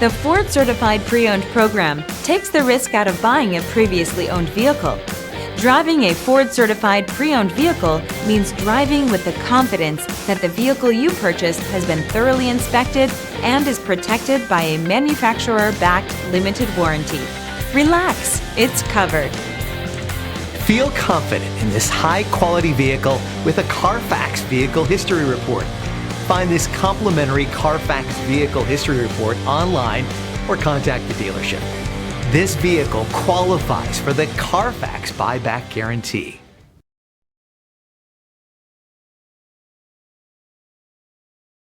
The Ford Certified Pre-Owned program takes the risk out of buying a previously owned vehicle. Driving a Ford Certified Pre-Owned vehicle means driving with the confidence that the vehicle you purchased has been thoroughly inspected and is protected by a manufacturer-backed limited warranty. Relax, it's covered. Feel confident in this high-quality vehicle with a Carfax Vehicle History Report. Find this complimentary Carfax Vehicle History Report online or contact the dealership. This vehicle qualifies for the Carfax Buyback Guarantee.